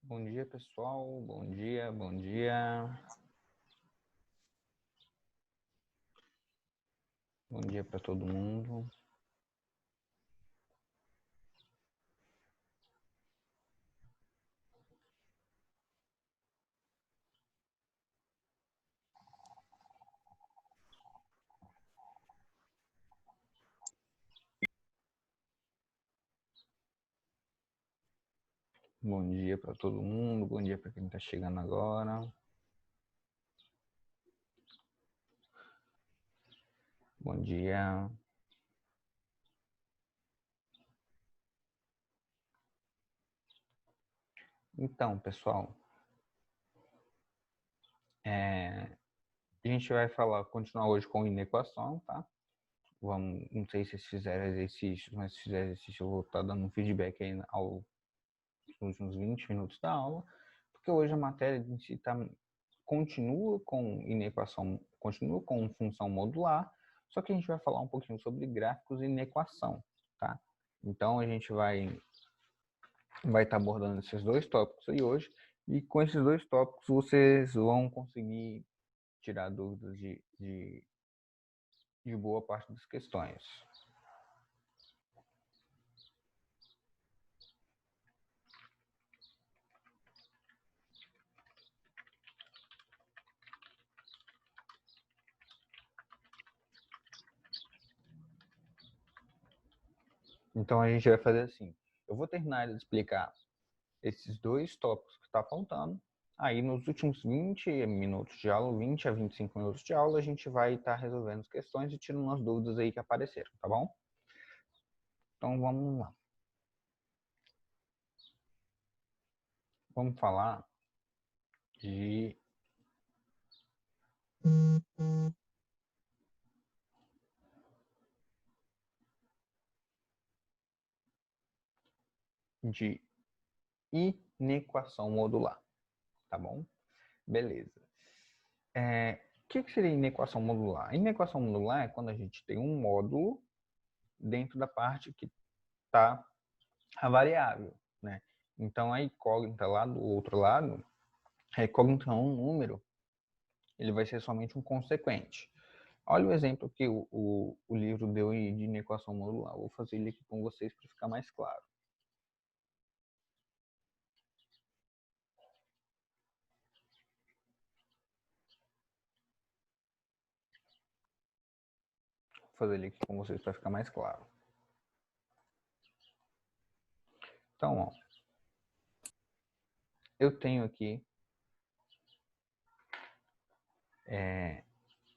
Bom dia, pessoal. Bom dia, bom dia. Bom dia para todo mundo. Bom dia para todo mundo. Bom dia para quem está chegando agora. Bom dia. Então, pessoal, a gente vai continuar hoje com inequação, tá? Não sei se vocês fizeram exercícios, mas se fizer exercício eu vou estar dando um feedback aí nos últimos 20 minutos da aula, porque hoje a matéria em si continua com inequação, continua com função modular, só que a gente vai falar um pouquinho sobre gráficos e inequação, tá? Então a gente vai estar abordando esses dois tópicos aí hoje, e com esses dois tópicos vocês vão conseguir tirar dúvidas de boa parte das questões. Então a gente vai fazer assim, eu vou terminar de explicar esses dois tópicos que está faltando. Aí nos últimos 20 minutos de aula, 20 a 25 minutos de aula, a gente vai estar resolvendo as questões e tirando as dúvidas aí que apareceram, tá bom? Então vamos lá. Vamos falar de inequação modular, tá bom? Beleza. O que seria inequação modular? Inequação modular é quando a gente tem um módulo dentro da parte que está a variável, né? Então a incógnita lá do outro lado, a incógnita é um número, ele vai ser somente um consequente. Olha o exemplo que o livro deu de inequação modular. Vou fazer ele aqui com vocês para ficar mais claro. Vou fazer ele aqui com vocês para ficar mais claro. Então, ó, eu tenho aqui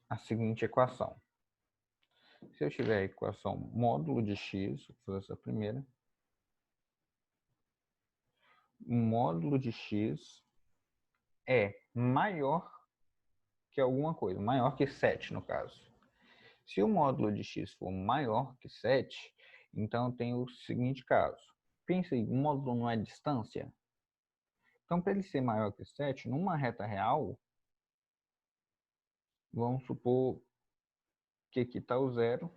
a seguinte equação. Se eu tiver a equação módulo de x, vou fazer essa primeira. O módulo de x é maior que alguma coisa, maior que 7 no caso. Se o módulo de x for maior que 7, então eu tenho o seguinte caso. Pensa aí, o módulo não é distância? Então, para ele ser maior que 7, numa reta real, vamos supor que aqui está o 0,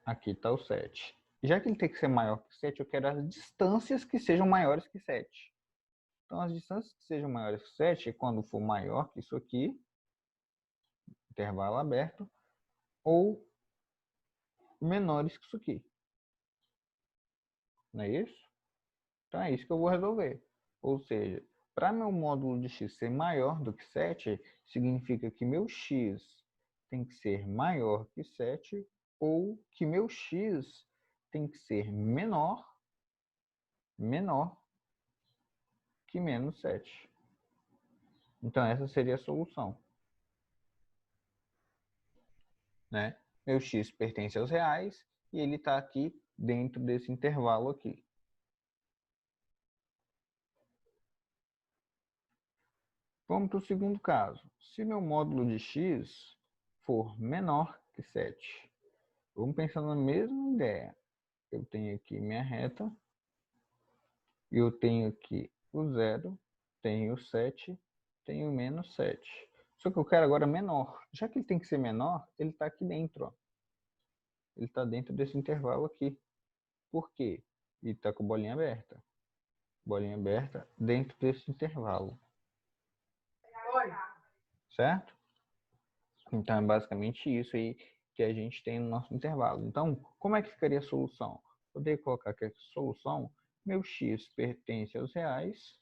aqui está o 7. Já que ele tem que ser maior que 7, eu quero as distâncias que sejam maiores que 7. Então, as distâncias que sejam maiores que 7 é quando for maior que isso aqui, intervalo aberto, ou menores que isso aqui. Não é isso? Então, é isso que eu vou resolver. Ou seja, para meu módulo de x ser maior do que 7, significa que meu x tem que ser maior que 7 ou que meu x tem que ser menor que menos 7. Então, essa seria a solução. Né? Meu x pertence aos reais e ele está aqui dentro desse intervalo aqui. Vamos para o segundo caso. Se meu módulo de x for menor que 7, vamos pensar na mesma ideia. Eu tenho aqui minha reta, eu tenho aqui o 0, tenho o 7, tenho menos 7. Só que eu quero agora menor. Já que ele tem que ser menor, ele está aqui dentro. Ó. Ele está dentro desse intervalo aqui. Por quê? Ele está com a bolinha aberta. bolinha aberta, dentro desse intervalo. Certo? Então, é basicamente isso aí que a gente tem no nosso intervalo. Então, como é que ficaria a solução? Poderia colocar que a solução, meu x pertence aos reais,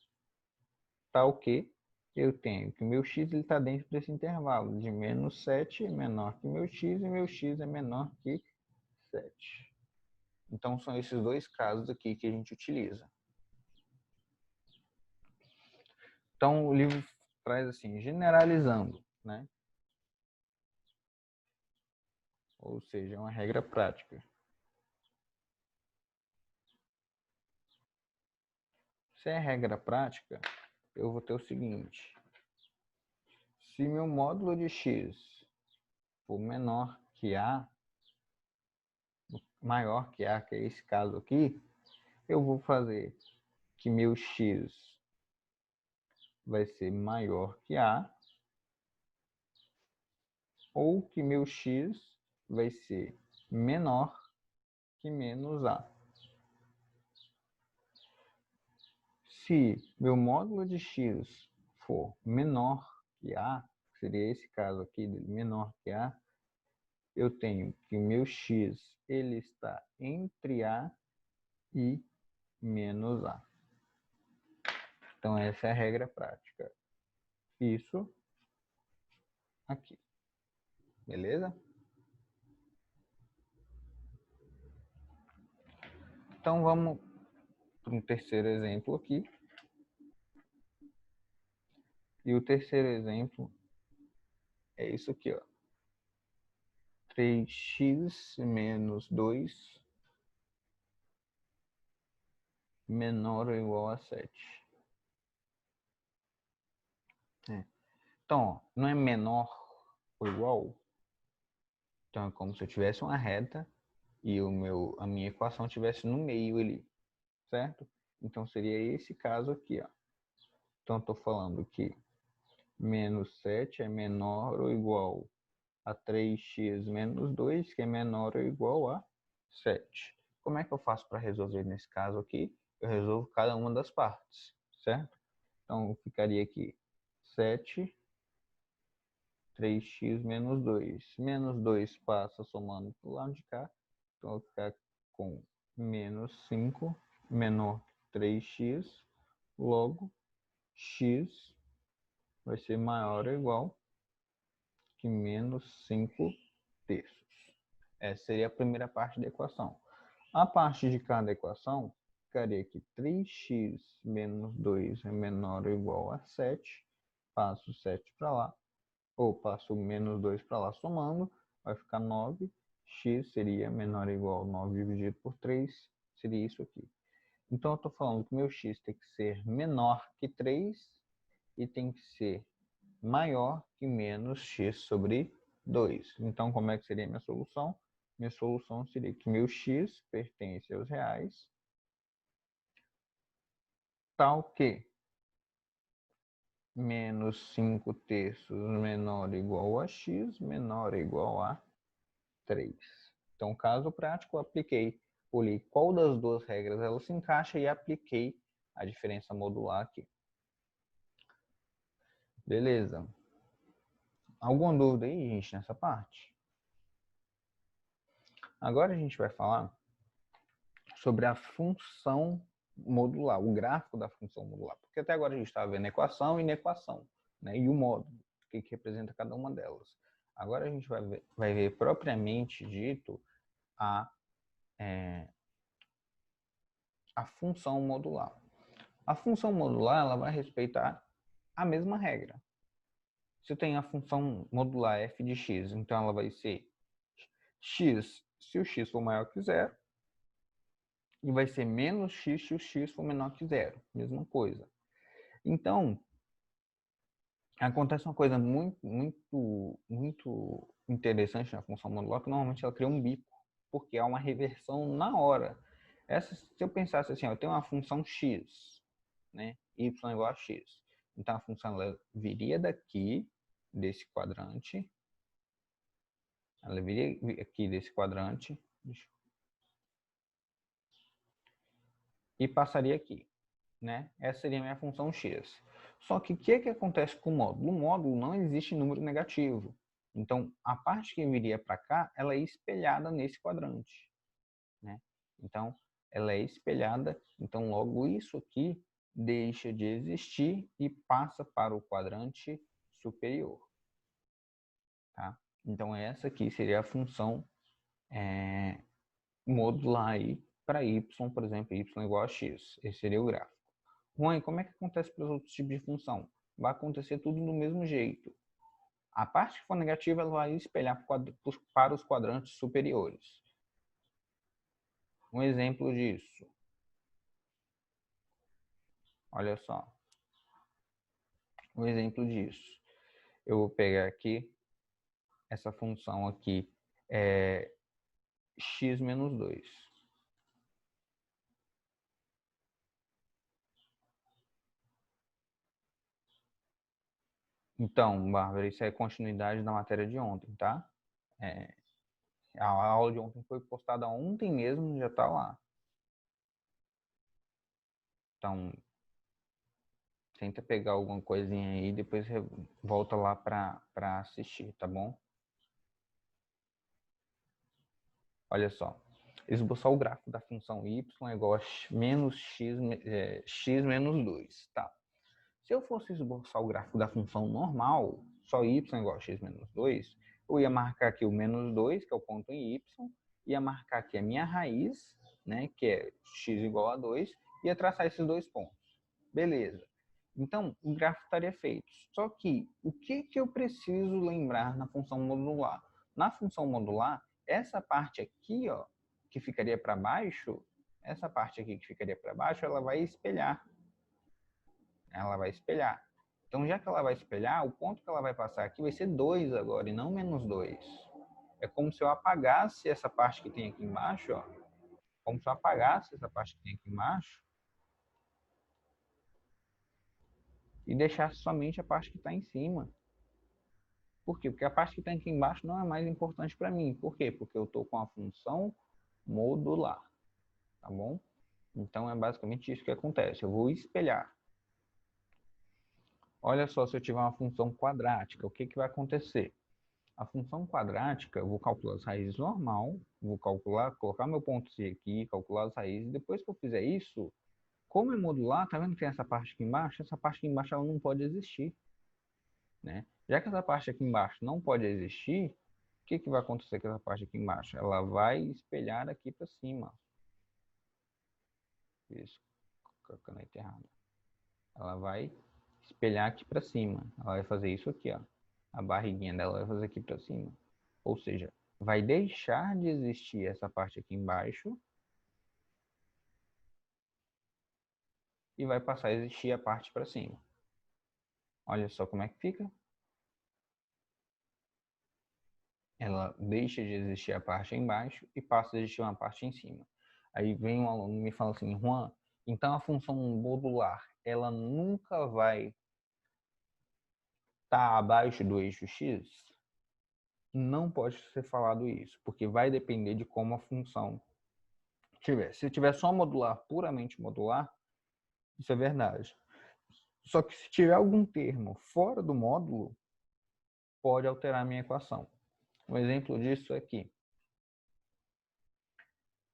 tal que eu tenho que meu x está dentro desse intervalo de menos 7 é menor que meu x e meu x é menor que 7. Então, são esses dois casos aqui que a gente utiliza. Então, o livro traz assim, generalizando, né? Ou seja, é uma regra prática. Se é regra prática, eu vou ter o seguinte. Se meu módulo de x for menor que A, maior que A, que é esse caso aqui, eu vou fazer que meu x vai ser maior que A, ou que meu x vai ser menor que menos A. Se meu módulo de x for menor que A, que seria esse caso aqui, menor que A, eu tenho que o meu x ele está entre A e menos A. Então, essa é a regra prática. Isso aqui. Beleza? Então, vamos para um terceiro exemplo aqui. E o terceiro exemplo é isso aqui, ó. 3x menos 2 menor ou igual a 7. Então, ó, não é menor ou igual? Então, é como se eu tivesse uma reta e a minha equação estivesse no meio ali, certo? Então, seria esse caso aqui, ó. Então, eu estou falando que menos 7 é menor ou igual a 3x menos 2, que é menor ou igual a 7. Como é que eu faço para resolver nesse caso aqui? Eu resolvo cada uma das partes, certo? Então, ficaria aqui 7, 3x menos 2. Menos 2 passa somando para o lado de cá. Então, eu vou ficar com menos 5 menor que 3x. Logo, x vai ser maior ou igual que menos 5 terços. Essa seria a primeira parte da equação. A parte de cada equação ficaria que 3x menos 2 é menor ou igual a 7. Passo 7 para lá, ou passo menos 2 para lá somando, vai ficar 9. X seria menor ou igual a 9 dividido por 3, seria isso aqui. Então, eu estou falando que meu x tem que ser menor que 3 e tem que ser maior que menos x sobre 2. Então, como é que seria a minha solução? Minha solução seria que meu x pertence aos reais, tal que menos 5 terços menor ou igual a x, menor ou igual a 3. Então, caso prático, eu apliquei, olhei qual das duas regras ela se encaixa e apliquei a diferença modular aqui. Beleza. Alguma dúvida aí, gente, nessa parte? Agora a gente vai falar sobre a função modular, o gráfico da função modular. Porque até agora a gente estava vendo equação e inequação, né? E o módulo, o que representa cada uma delas. Agora a gente vai ver propriamente dito a função modular. A função modular ela vai respeitar a mesma regra. Se eu tenho a função modular f de x, então ela vai ser x se o x for maior que zero, e vai ser menos x se o x for menor que zero. Mesma coisa. Então, acontece uma coisa muito interessante na função modular, que normalmente ela cria um bico, porque há uma reversão na hora. Se eu pensasse assim, ó, eu tenho uma função x, né? Y igual a x. Então, a função ela viria daqui, desse quadrante, ela viria aqui desse quadrante, e passaria aqui. né? Essa seria a minha função x. Só que o que acontece com o módulo? O módulo não existe número negativo. Então, a parte que viria para cá, ela é espelhada nesse quadrante, né? Então, ela é espelhada, então logo isso aqui deixa de existir e passa para o quadrante superior, tá? Então, essa aqui seria a função modular aí para y, por exemplo, y igual a x. Esse seria o gráfico. Juan, como é que acontece para os outros tipos de função? Vai acontecer tudo do mesmo jeito. A parte que for negativa, ela vai espelhar para os quadrantes superiores. Um exemplo disso. Olha só. Um exemplo disso. Eu vou pegar aqui essa função aqui, x menos 2. Então, Bárbara, isso é continuidade da matéria de ontem, tá? A aula de ontem foi postada ontem mesmo, já está lá. Então, tenta pegar alguma coisinha aí e depois volta lá para assistir, tá bom? Olha só. Esboçar o gráfico da função y é igual a menos x menos 2, tá? Se eu fosse esboçar o gráfico da função normal, só y igual a x menos 2, eu ia marcar aqui o menos 2, que é o ponto em y, ia marcar aqui a minha raiz, né, que é x igual a 2, ia traçar esses dois pontos. Beleza. Então, o gráfico estaria feito. Só que, o que eu preciso lembrar na função modular? Na função modular, essa parte aqui, ó, que ficaria para baixo, essa parte aqui que ficaria para baixo, ela vai espelhar. Ela vai espelhar. Então, já que ela vai espelhar, o ponto que ela vai passar aqui vai ser 2 agora, e não menos 2. É como se eu apagasse essa parte que tem aqui embaixo, ó. Como se eu apagasse essa parte que tem aqui embaixo e deixasse somente a parte que está em cima. Por quê? Porque a parte que está aqui embaixo não é mais importante para mim. Por quê? Porque eu estou com a função modular, tá bom? Então, é basicamente isso que acontece. Eu vou espelhar. Olha só, se eu tiver uma função quadrática, o que vai acontecer? A função quadrática, eu vou calcular as raízes normal, vou calcular, colocar meu ponto C aqui, calcular as raízes. Depois que eu fizer isso, como é modular, tá vendo que tem essa parte aqui embaixo? Essa parte aqui embaixo ela não pode existir, né? Já que essa parte aqui embaixo não pode existir, o que vai acontecer com essa parte aqui embaixo? Ela vai espelhar aqui para cima. Isso, com a caneta errada. Ela vai espelhar aqui para cima. Ela vai fazer isso aqui, ó. A barriguinha dela vai fazer aqui para cima. Ou seja, vai deixar de existir essa parte aqui embaixo e vai passar a existir a parte para cima. Olha só como é que fica. Ela deixa de existir a parte embaixo e passa a existir uma parte em cima. Aí vem um aluno e me fala assim, Juan, então a função modular, ela nunca vai estar abaixo do eixo x? Não pode ser falado isso, porque vai depender de como a função tiver. Se tiver só modular, puramente modular, isso é verdade. Só que se tiver algum termo fora do módulo, pode alterar a minha equação. Um exemplo disso é aqui.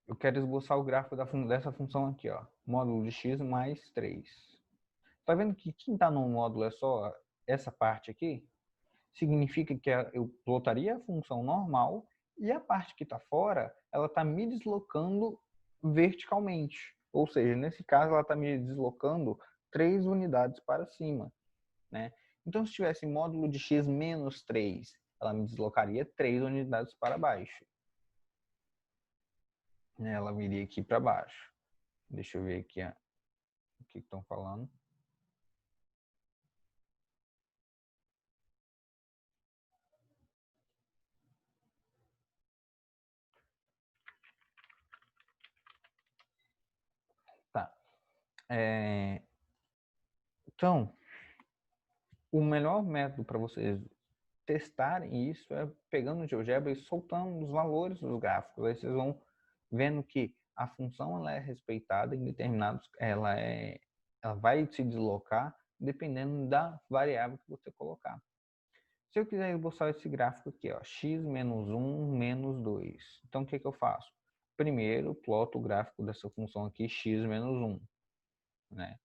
Eu quero esboçar o gráfico dessa função aqui, ó. Módulo de x mais 3. Tá vendo que quem está no módulo é só essa parte aqui? Significa que eu plotaria a função normal e a parte que está fora, ela está me deslocando verticalmente. Ou seja, nesse caso, ela está me deslocando 3 unidades para cima, né? Então, se tivesse módulo de x menos 3, ela me deslocaria 3 unidades para baixo. Ela viria aqui para baixo. Deixa eu ver aqui ó, o que estão falando. Tá. Então, o melhor método para vocês testarem isso é pegando o GeoGebra e soltando os valores dos gráficos. Aí vocês vão vendo que a função ela é respeitada em determinados, ela vai se deslocar dependendo da variável que você colocar. Se eu quiser esboçar esse gráfico aqui, ó, x menos 1 menos 2. Então, o que eu faço? Primeiro, ploto o gráfico dessa função aqui, x menos 1. Né?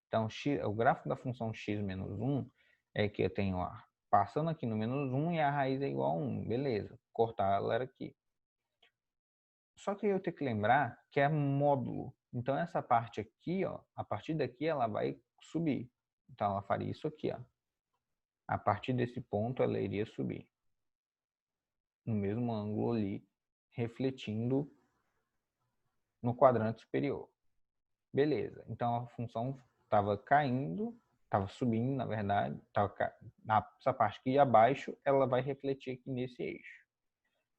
Então, o gráfico da função x menos 1 é que eu tenho, ó, passando aqui no menos 1 e a raiz é igual a 1. Beleza, cortar ela aqui. Só que eu tenho que lembrar que é módulo. Então, essa parte aqui, ó, a partir daqui ela vai subir. Então, ela faria isso aqui, ó. A partir desse ponto, ela iria subir no mesmo ângulo ali, refletindo no quadrante superior. Beleza, então a função estava caindo, estava subindo, na verdade, essa parte aqui abaixo, ela vai refletir aqui nesse eixo.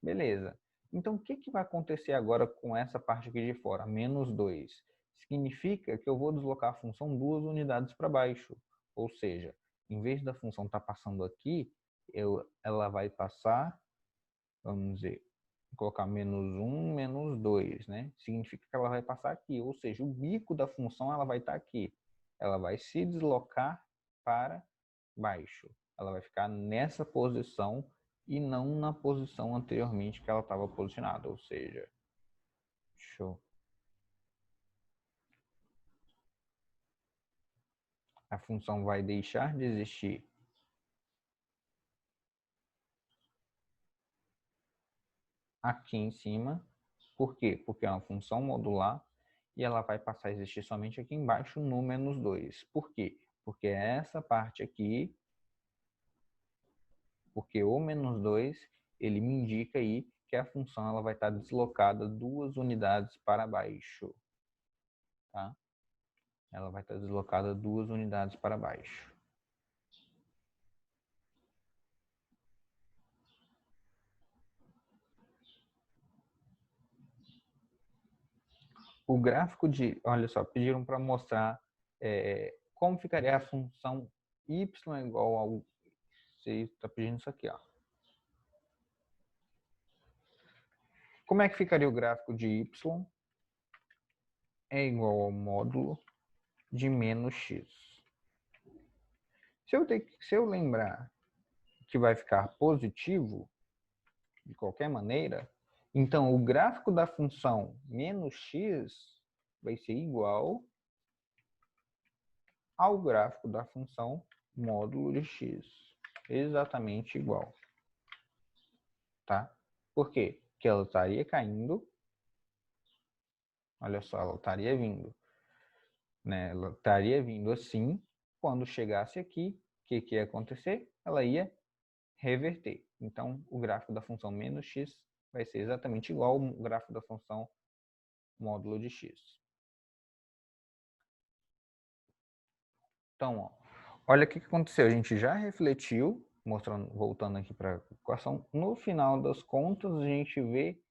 Beleza, então o que vai acontecer agora com essa parte aqui de fora? Menos 2. Significa que eu vou deslocar a função 2 unidades para baixo. Ou seja, em vez da função estar passando aqui, ela vai passar, vamos dizer, vou colocar menos 1, menos 2, né? Significa que ela vai passar aqui, ou seja, o bico da função ela vai estar aqui. Ela vai se deslocar para baixo. Ela vai ficar nessa posição e não na posição anteriormente que ela estava posicionada, ou seja, a função vai deixar de existir aqui em cima. Por quê? Porque é uma função modular e ela vai passar a existir somente aqui embaixo no menos 2. Por quê? Porque essa parte aqui, porque o menos 2, ele me indica aí que a função ela vai estar deslocada 2 unidades para baixo. Tá? Ela vai estar deslocada 2 unidades para baixo. O gráfico de, olha só, pediram para mostrar como ficaria a função y igual ao, você está pedindo isso aqui, ó. Como é que ficaria o gráfico de y é igual ao módulo de menos x? Se eu lembrar que vai ficar positivo, de qualquer maneira, então o gráfico da função menos x vai ser igual ao gráfico da função módulo de x. Exatamente igual. Tá? Por quê? Porque ela estaria caindo. Olha só, ela estaria vindo. Né? Ela estaria vindo assim. Quando chegasse aqui, o que ia acontecer? Ela ia reverter. Então, o gráfico da função menos x vai ser exatamente igual ao gráfico da função módulo de x. Então, ó, olha o que aconteceu. A gente já refletiu, mostrando, voltando aqui para a equação. No final das contas, a gente vê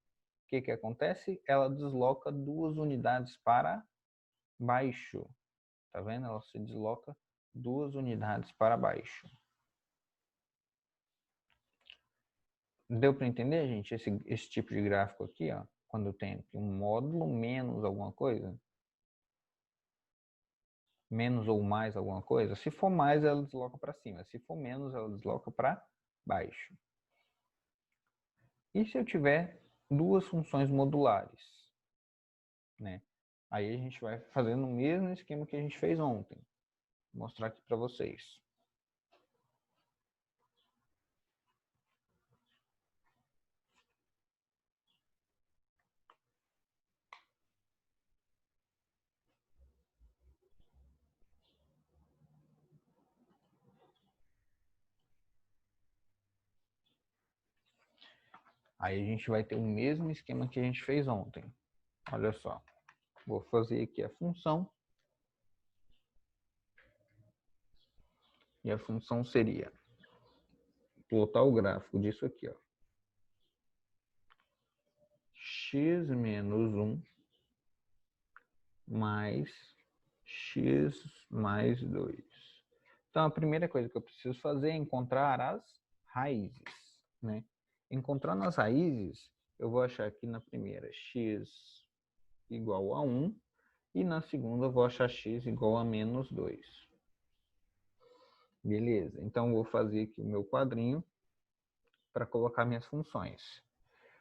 o que acontece. Ela desloca 2 unidades para baixo. Tá vendo? Ela se desloca 2 unidades para baixo. Deu para entender, gente, esse tipo de gráfico aqui, ó? Quando eu tenho aqui um módulo menos alguma coisa, menos ou mais alguma coisa, se for mais, ela desloca para cima. Se for menos, ela desloca para baixo. E se eu tiver duas funções modulares? Né? Aí a gente vai fazendo o mesmo esquema que a gente fez ontem. Vou mostrar aqui para vocês. Aí a gente vai ter o mesmo esquema que a gente fez ontem. Olha só. Vou fazer aqui a função. E a função seria plotar o gráfico disso aqui, ó. X menos 1 mais x mais 2. Então, a primeira coisa que eu preciso fazer é encontrar as raízes. Né? Encontrando as raízes, eu vou achar aqui na primeira x igual a 1 E na segunda eu vou achar x igual a menos 2. Beleza, então eu vou fazer aqui o meu quadrinho para colocar minhas funções.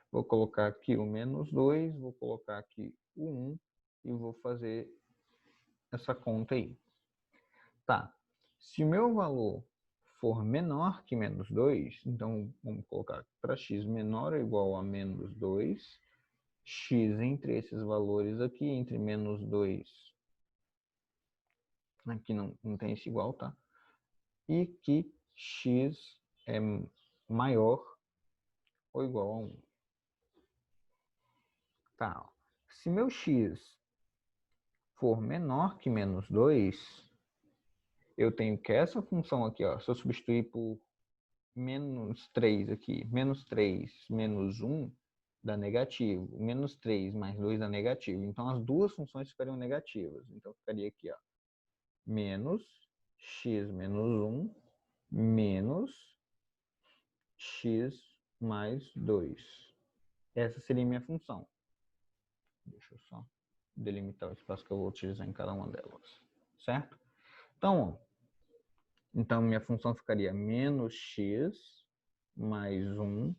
Vou colocar aqui o menos 2, vou colocar aqui o 1 e vou fazer essa conta aí. Tá, se o meu valor for menor que menos 2, então vamos colocar para x menor ou igual a menos 2, x entre esses valores aqui, entre menos 2, aqui não tem esse igual, tá? E que x é maior ou igual a 1. Tá, ó. Se meu x for menor que menos 2, eu tenho que essa função aqui, ó, se eu substituir por menos 3 aqui, menos 3 menos 1 dá negativo, menos 3 mais 2 dá negativo. Então, as duas funções ficariam negativas. Então, ficaria aqui, ó, menos x menos 1 menos x mais 2. Essa seria a minha função. Deixa eu só delimitar o espaço que eu vou utilizar em cada uma delas, certo? Então, minha função ficaria menos x mais 1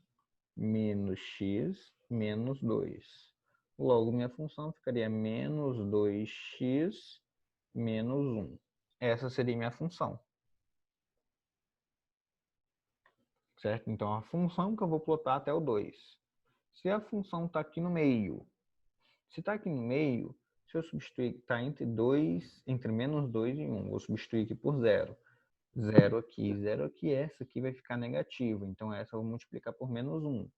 menos x menos 2. Logo, minha função ficaria menos 2x menos 1. Essa seria minha função. Certo? Então, a função que eu vou plotar até o 2. Se a função está aqui no meio, se está aqui no meio, se eu substituir, está entre menos 2 e 1, vou substituir aqui por 0. 0 aqui, essa aqui vai ficar negativa. Então, essa eu vou multiplicar por menos 1.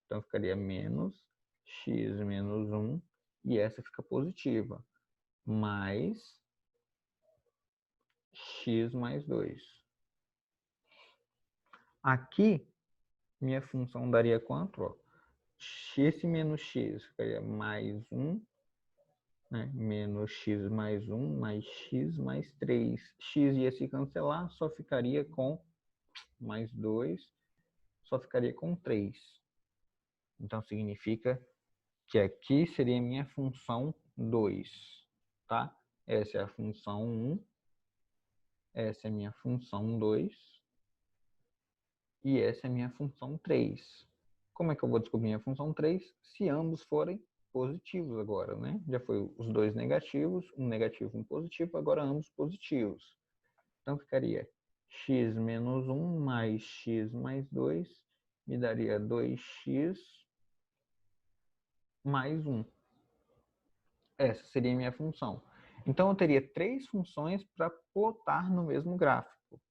Então, ficaria menos x menos 1, e essa fica positiva, mais x mais 2. Aqui, minha função daria quanto? Ó, x menos x ficaria mais 1, né? Menos x mais 1, mais x mais 3. X ia se cancelar, só ficaria com mais 2, só ficaria com 3. Então, significa que aqui seria a minha função 2, tá? Essa é a função 1, essa é a minha função 2 e essa é a minha função 3. Como é que eu vou descobrir a função 3? Se ambos forem positivos agora, né? Já foi os dois negativos, um negativo e um positivo, agora ambos positivos. Então, ficaria x menos 1 mais x mais 2 me daria 2x mais 1. Essa seria a minha função. Então, eu teria três funções para plotar no mesmo gráfico,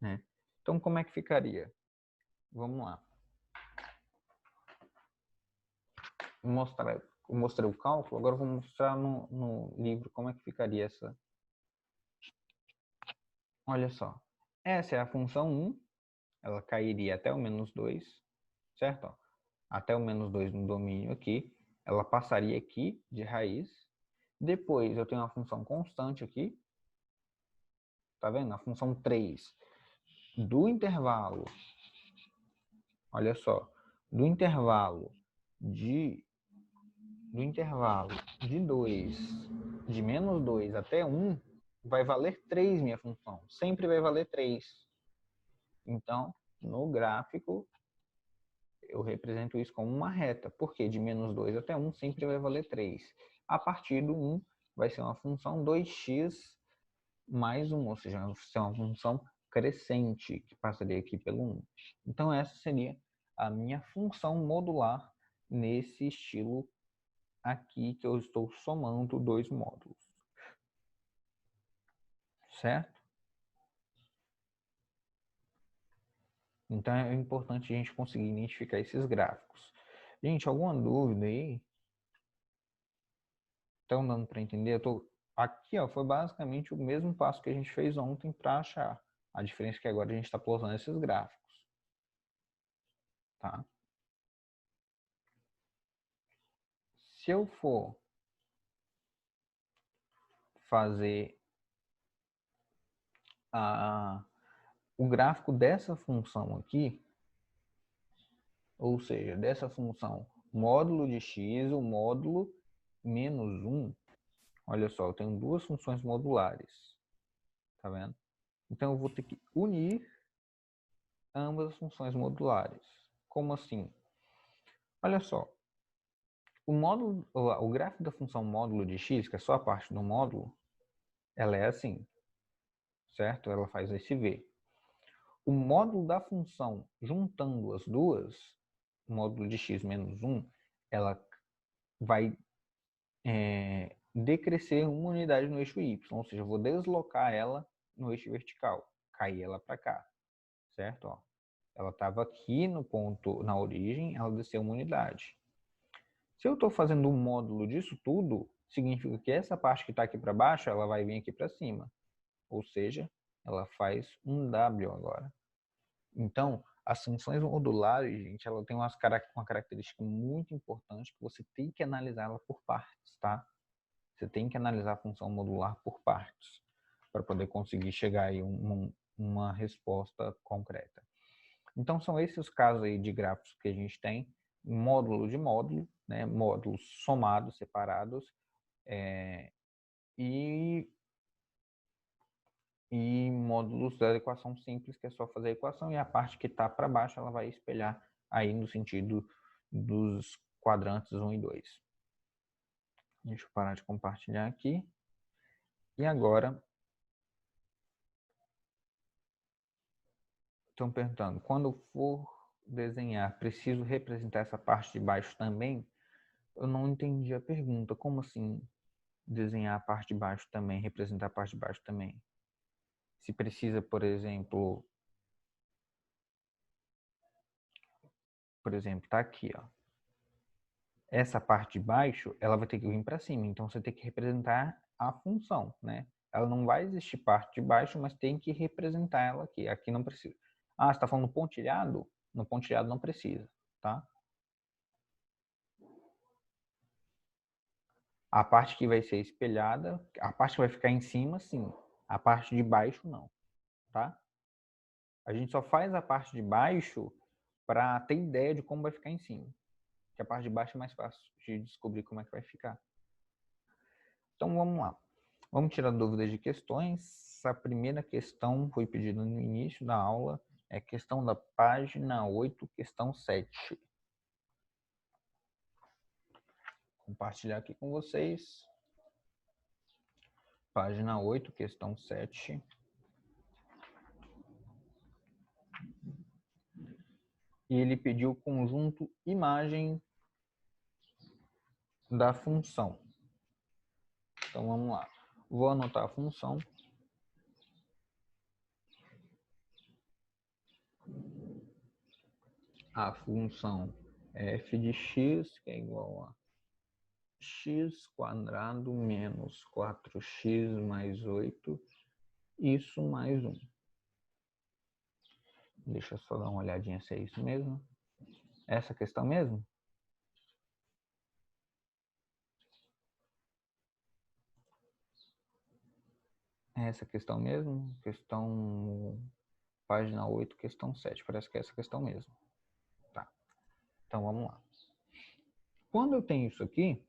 né? Então, como é que ficaria? Vamos lá. Eu mostrei o cálculo, agora eu vou mostrar no livro como é que ficaria essa. Olha só. Essa é a função 1, ela cairia até o menos 2, certo? Ó, até o menos 2 no domínio aqui. Ela passaria aqui de raiz. Depois eu tenho uma função constante aqui. Tá vendo? A função 3 do intervalo. Olha só. Do intervalo de 2, de menos 2 até 1, vai valer 3 minha função. Sempre vai valer 3. Então, no gráfico, eu represento isso como uma reta, porque de menos 2 até 1 sempre vai valer 3. A partir do 1 vai ser uma função 2x mais 1, ou seja, vai ser uma função crescente, que passaria aqui pelo 1. Então, essa seria a minha função modular nesse estilo aqui, que eu estou somando dois módulos. Certo? Então, é importante a gente conseguir identificar esses gráficos. Gente, alguma dúvida aí? Estão dando para entender? Aqui, ó, foi basicamente o mesmo passo que a gente fez ontem para achar. A diferença é que agora a gente está plotando esses gráficos. Tá? Se eu for fazer o gráfico dessa função aqui, ou seja, dessa função módulo de x, o módulo menos 1, Olha só, eu tenho duas funções modulares. Tá vendo? Então eu vou ter que unir ambas as funções modulares. Como assim? Olha só, o gráfico da função módulo de x, que é só a parte do módulo, ela é assim, certo? Ela faz esse v. O módulo da função, juntando as duas, o módulo de x menos 1, ela vai decrescer uma unidade no eixo y, ou seja, eu vou deslocar ela no eixo vertical, cair ela para cá, certo? Ó, ela estava aqui no ponto, na origem, ela desceu uma unidade. Se eu estou fazendo um módulo disso tudo, significa que essa parte que está aqui para baixo, ela vai vir aqui para cima. Ou seja, ela faz um W agora. Então, as funções modulares, gente, ela tem uma característica muito importante que você tem que analisar ela por partes, tá? Você tem que analisar a função modular por partes para poder conseguir chegar aí uma resposta concreta. Então, são esses os casos aí de gráficos que a gente tem, módulo de módulo, né, módulos somados, separados, e módulos da equação simples, que é só fazer a equação, e a parte que está para baixo ela vai espelhar aí no sentido dos quadrantes 1 e 2. Deixa eu parar de compartilhar aqui. E agora, estão perguntando, quando eu for desenhar, preciso representar essa parte de baixo também? Eu não entendi a pergunta. Como assim desenhar a parte de baixo também, representar a parte de baixo também? Se precisa, por exemplo, tá aqui, ó. Essa parte de baixo, ela vai ter que vir para cima, então você tem que representar a função, né? Ela não vai existir parte de baixo, mas tem que representar ela aqui. Aqui não precisa. Ah, você está falando pontilhado? No pontilhado não precisa, tá? A parte que vai ser espelhada, a parte que vai ficar em cima, sim. A parte de baixo, não, tá? A gente só faz a parte de baixo para ter ideia de como vai ficar em cima. Que a parte de baixo é mais fácil de descobrir como é que vai ficar. Então vamos lá. Vamos tirar dúvidas de questões. A primeira questão foi pedida no início da aula. É a questão da página 8, questão 7. Vou compartilhar aqui com vocês. Página 8, questão 7. E ele pediu o conjunto imagem da função. Então vamos lá. Vou anotar a função. A função f de x, que é igual a x quadrado menos 4x mais 8, isso mais 1. Deixa eu só dar uma olhadinha se é isso mesmo. Essa questão mesmo? É essa questão mesmo? Questão página 8, questão 7. Parece que é essa questão mesmo. Tá. Então vamos lá. Quando eu tenho isso aqui,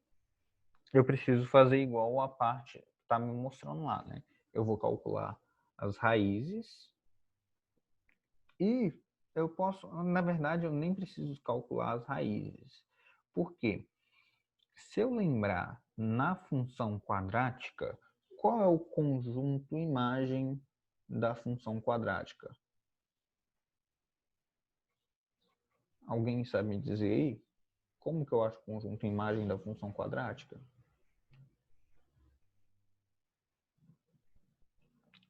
eu preciso fazer igual a parte que está me mostrando lá, né? Eu vou calcular as raízes e eu posso, na verdade, eu nem preciso calcular as raízes. Por quê? Se eu lembrar na função quadrática, qual é o conjunto imagem da função quadrática? Alguém sabe me dizer aí? Como que eu acho o conjunto imagem da função quadrática?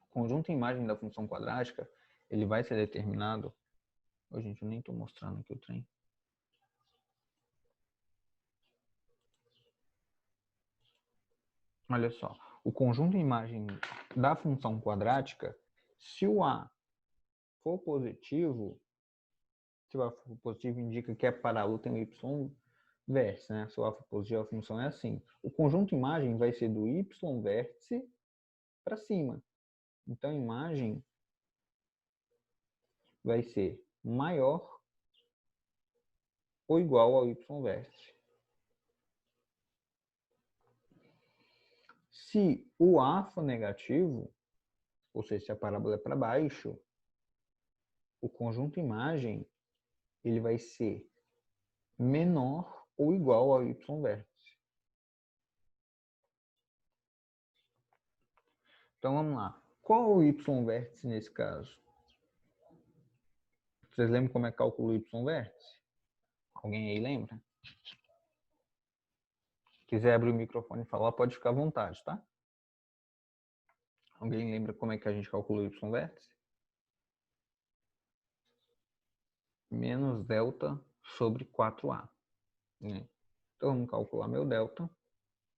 O conjunto imagem da função quadrática, ele vai ser determinado... Oh, gente, eu nem estou mostrando aqui o trem. Olha só, o conjunto imagem da função quadrática, se o A for positivo, se o A for positivo indica que é paralelo, tem o Y vértice, né? Se o A for positivo, a função é assim. O conjunto imagem vai ser do Y vértice para cima. Então, a imagem vai ser maior ou igual ao Y vértice. Se o A for negativo, ou seja, se a parábola é para baixo, o conjunto imagem ele vai ser menor ou igual ao y vértice. Então vamos lá. Qual é o y vértice nesse caso? Vocês lembram como é que calcula o y vértice? Alguém aí lembra? Quiser abrir o microfone e falar, pode ficar à vontade, tá? Alguém lembra como é que a gente calcula o y vértice? Menos delta sobre 4a. Né? Então vamos calcular meu delta.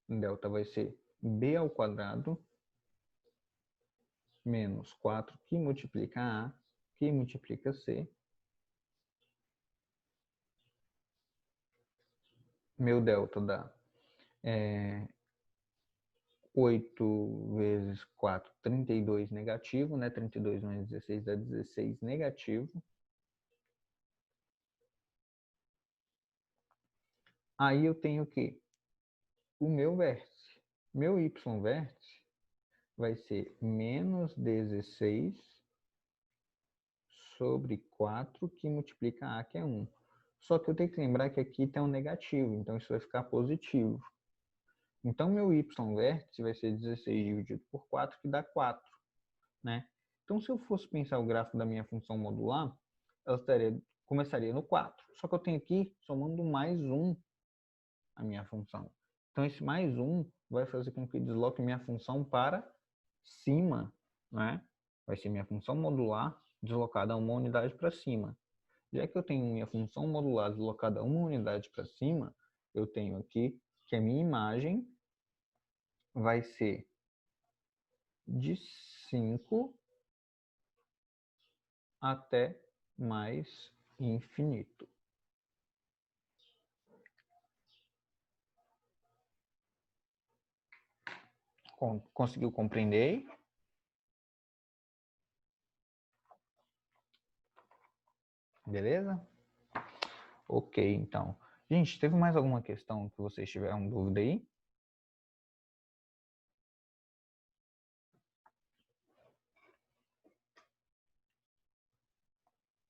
Delta vai ser b ao quadrado menos 4 que multiplica a, que multiplica c. Meu delta dá 8 vezes 4, 32 negativo, né? 32 menos 16 dá 16 negativo. Aí eu tenho o quê? O meu vértice. Meu y vértice vai ser menos 16 sobre 4 que multiplica a, que é 1. Só que eu tenho que lembrar que aqui tem um negativo, então isso vai ficar positivo. Então, meu y vértice vai ser 16 dividido por 4, que dá 4. Né? Então, se eu fosse pensar o gráfico da minha função modular, ela começaria no 4. Só que eu tenho aqui somando mais 1 a minha função. Então, esse mais 1 vai fazer com que desloque minha função para cima. Né? Vai ser minha função modular deslocada uma unidade para cima. Já que eu tenho minha função modular deslocada uma unidade para cima, eu tenho aqui que a minha imagem vai ser de 5 até mais infinito. Conseguiu compreender? Beleza? Ok, então. Gente, teve mais alguma questão que vocês tiveram dúvida aí?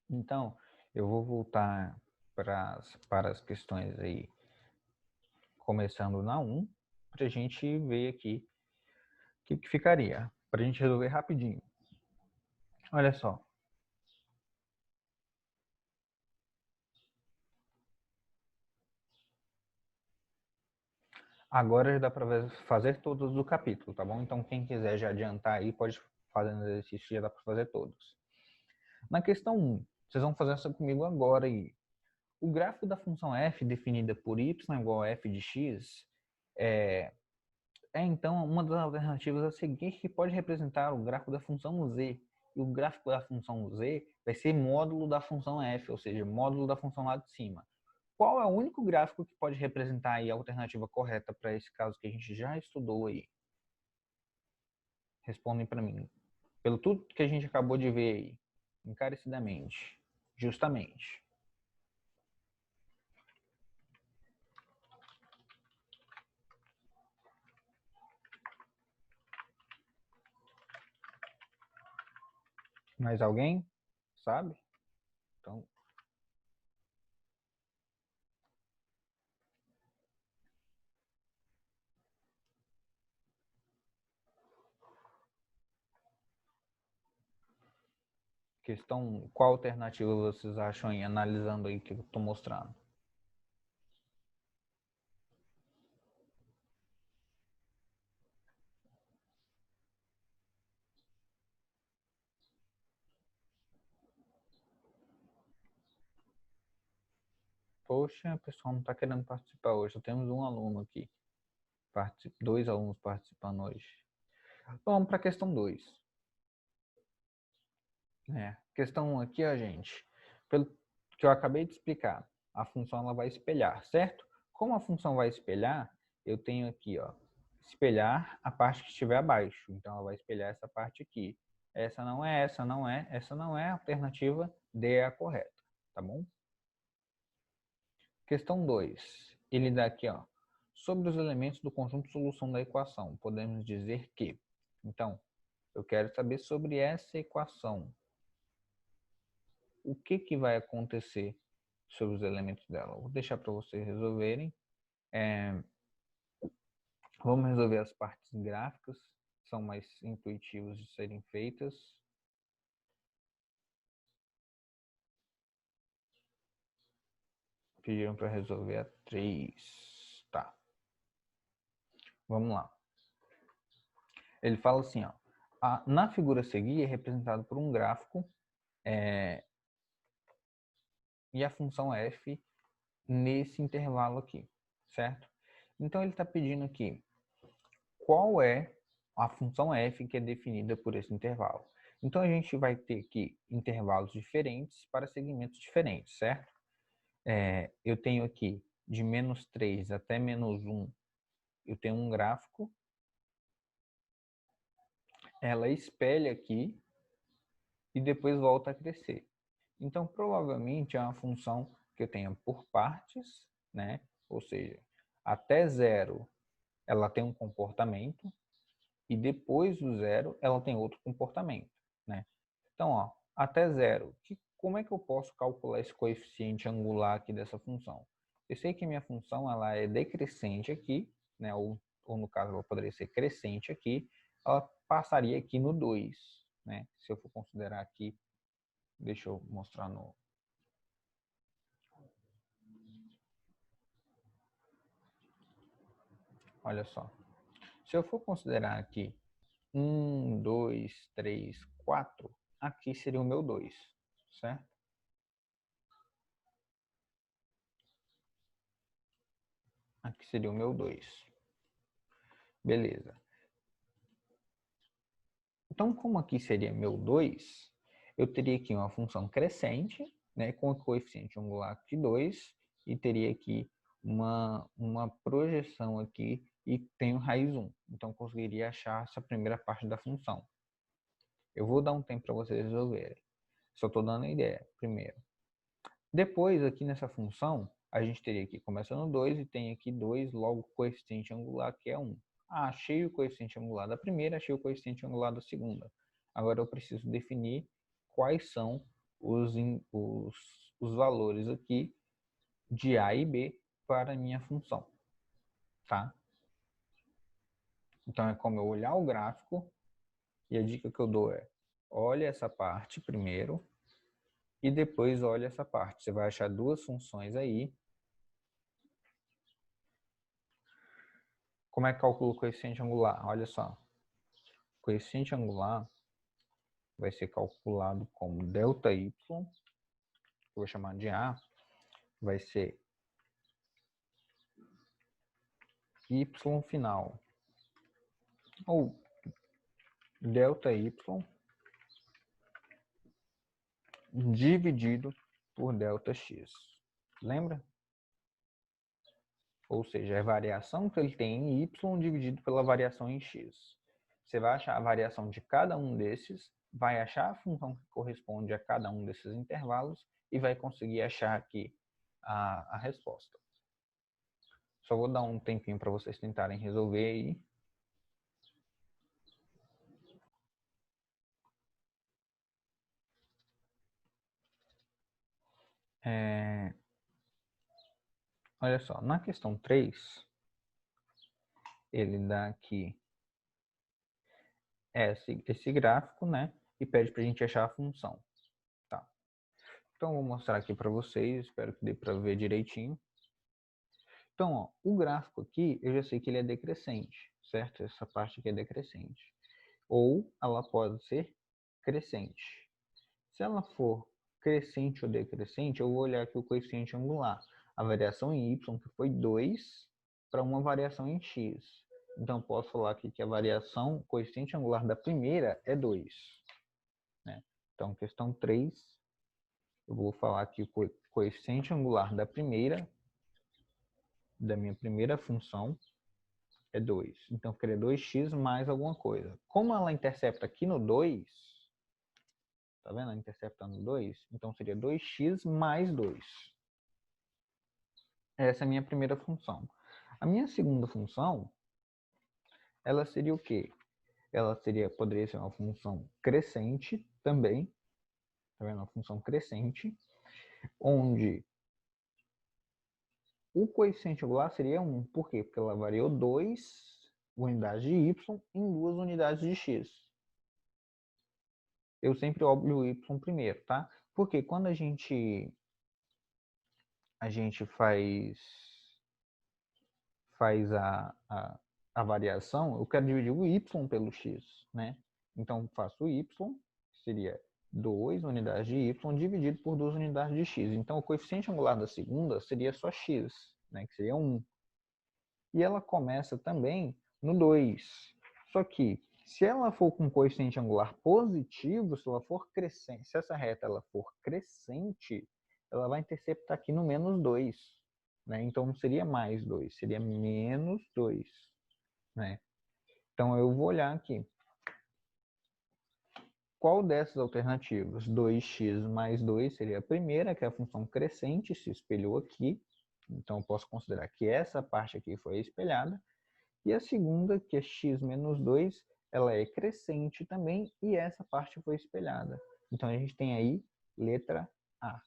Então, eu vou voltar para as questões aí, começando na 1, para a gente ver aqui o que ficaria, para a gente resolver rapidinho. Olha só. Agora já dá para fazer todos do capítulo, tá bom? Então, quem quiser já adiantar aí, pode fazer no exercício, já dá para fazer todos. Na questão 1, vocês vão fazer essa comigo agora aí. O gráfico da função f definida por y igual a f de x é então uma das alternativas a seguir que pode representar o gráfico da função z. E o gráfico da função z vai ser módulo da função f, ou seja, módulo da função lá de cima. Qual é o único gráfico que pode representar aí a alternativa correta para esse caso que a gente já estudou aí? Respondem para mim. Pelo tudo que a gente acabou de ver aí, encarecidamente, justamente. Mais alguém? Sabe? Então, questão, qual alternativa vocês acham aí, analisando aí o que eu estou mostrando? Poxa, o pessoal não está querendo participar hoje, só temos um aluno aqui. 2 alunos participando hoje. Vamos para a questão 2. Questão 1 aqui, ó, gente. Pelo que eu acabei de explicar, a função ela vai espelhar, certo? Como a função vai espelhar, eu tenho aqui, ó, espelhar a parte que estiver abaixo. Então, ela vai espelhar essa parte aqui. Essa não é, essa não é, essa não é. A alternativa D é a correta, tá bom? Questão 2. Ele dá aqui, ó, Sobre os elementos do conjunto de solução da equação, podemos dizer que, então, eu quero saber sobre essa equação. O que vai acontecer sobre os elementos dela? Vou deixar para vocês resolverem. Vamos resolver as partes gráficas, que são mais intuitivas de serem feitas. Pediram para resolver a 3. Tá. Vamos lá. Ele fala assim, ó. Na figura a seguir é representado por um gráfico e a função f nesse intervalo aqui, certo? Então ele está pedindo aqui qual é a função f que é definida por esse intervalo. Então a gente vai ter aqui intervalos diferentes para segmentos diferentes, certo? Eu tenho aqui de -3 até -1, eu tenho um gráfico, ela espelha aqui e depois volta a crescer. Então, provavelmente é uma função que eu tenha por partes, né? Ou seja, até 0 ela tem um comportamento e depois do 0 ela tem outro comportamento, né? Então, ó, até 0, como é que eu posso calcular esse coeficiente angular aqui dessa função? Eu sei que minha função ela é decrescente aqui, né? Ou no caso ela poderia ser crescente aqui, ela passaria aqui no 2, né? Se eu for considerar aqui, deixa eu mostrar no... Olha só. Se eu for considerar aqui 1, 2, 3, 4, aqui seria o meu 2, certo? Aqui seria o meu 2. Beleza. Então, como aqui seria meu 2, eu teria aqui uma função crescente, né, com o coeficiente angular de 2, e teria aqui uma projeção aqui e tenho raiz 1. Então, eu conseguiria achar essa primeira parte da função. Eu vou dar um tempo para vocês resolverem. Só estou dando a ideia, primeiro. Depois, aqui nessa função, a gente teria aqui, começando 2 e tem aqui 2, logo o coeficiente angular que é 1. Achei o coeficiente angular da primeira, achei o coeficiente angular da segunda. Agora eu preciso definir quais são os valores aqui de A e B para a minha função, tá? Então é como eu olhar o gráfico e a dica que eu dou é, olha essa parte primeiro e depois olha essa parte. Você vai achar duas funções aí. Como é que calcula o coeficiente angular? Olha só. O coeficiente angular vai ser calculado como ΔY, que eu vou chamar de A, vai ser Y final, ou ΔY dividido por ΔX. Lembra? Ou seja, é a variação que ele tem em Y dividido pela variação em X. Você vai achar a variação de cada um desses, vai achar a função que corresponde a cada um desses intervalos e vai conseguir achar aqui a resposta. Só vou dar um tempinho para vocês tentarem resolver aí. Olha só, na questão 3, ele dá aqui esse gráfico, né? E pede para a gente achar a função. Tá. Então, vou mostrar aqui para vocês, espero que dê para ver direitinho. Então, ó, o gráfico aqui, eu já sei que ele é decrescente, certo? Essa parte aqui é decrescente. Ou ela pode ser crescente. Se ela for crescente ou decrescente, eu vou olhar aqui o coeficiente angular. A variação em y, que foi 2, para uma variação em x. Então, posso falar aqui que a variação, o coeficiente angular da primeira é 2. Né? Então, questão 3, eu vou falar que o coeficiente angular da minha primeira função, é 2. Então, eu queria 2x mais alguma coisa. Como ela intercepta aqui no 2, tá vendo? Ela intercepta no 2, então seria 2x mais 2. Essa é a minha primeira função. A minha segunda função, ela seria o quê? Ela poderia ser uma função crescente também, tá vendo? Uma função crescente, onde o coeficiente angular seria 1. Por quê? Porque ela variou 2 unidades de y em 2 unidades de x. Eu sempre olho o y primeiro, tá? Porque quando a gente faz a variação, eu quero dividir o y pelo x, né? Então, faço o y, que seria 2 unidades de y dividido por 2 unidades de x. Então, o coeficiente angular da segunda seria só x, né? Que seria 1. E ela começa também no 2. Só que, se ela for com coeficiente angular positivo, se ela for crescente, se essa reta ela for crescente, ela vai interceptar aqui no menos 2. Né? Então, não seria mais 2, seria menos 2. Né? Então, eu vou olhar aqui. Qual dessas alternativas? 2x mais 2 seria a primeira, que é a função crescente, se espelhou aqui. Então, eu posso considerar que essa parte aqui foi espelhada. E a segunda, que é x menos 2, ela é crescente também, e essa parte foi espelhada. Então, a gente tem aí letra A.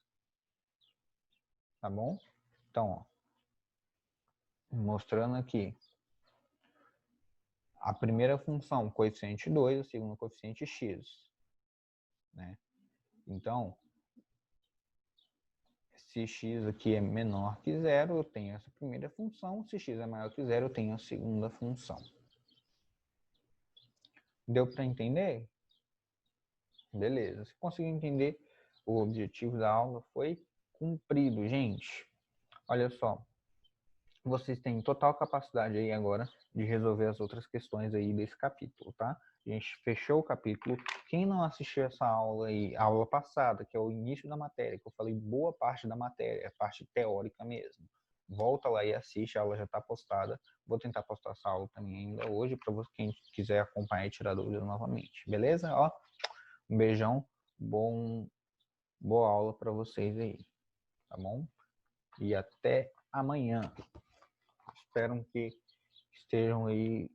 Tá bom? Então, ó, mostrando aqui. A primeira função, coeficiente 2, a segunda, coeficiente x. Né? Então, se x aqui é menor que zero, eu tenho essa primeira função. Se x é maior que zero, eu tenho a segunda função. Deu para entender? Beleza. Se conseguiu entender, o objetivo da aula foi cumprido, gente. Olha só. Vocês têm total capacidade aí agora de resolver as outras questões aí desse capítulo, tá? A gente fechou o capítulo. Quem não assistiu essa aula aí, a aula passada, que é o início da matéria, que eu falei boa parte da matéria, a parte teórica mesmo. Volta lá e assiste, a aula já está postada. Vou tentar postar essa aula também ainda hoje, para quem quiser acompanhar e tirar dúvidas novamente. Beleza? Ó, um beijão, boa aula para vocês aí, tá bom? E até amanhã. Espero que estejam aí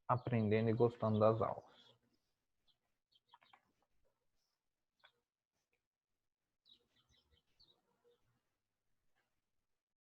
aprendendo e gostando das aulas.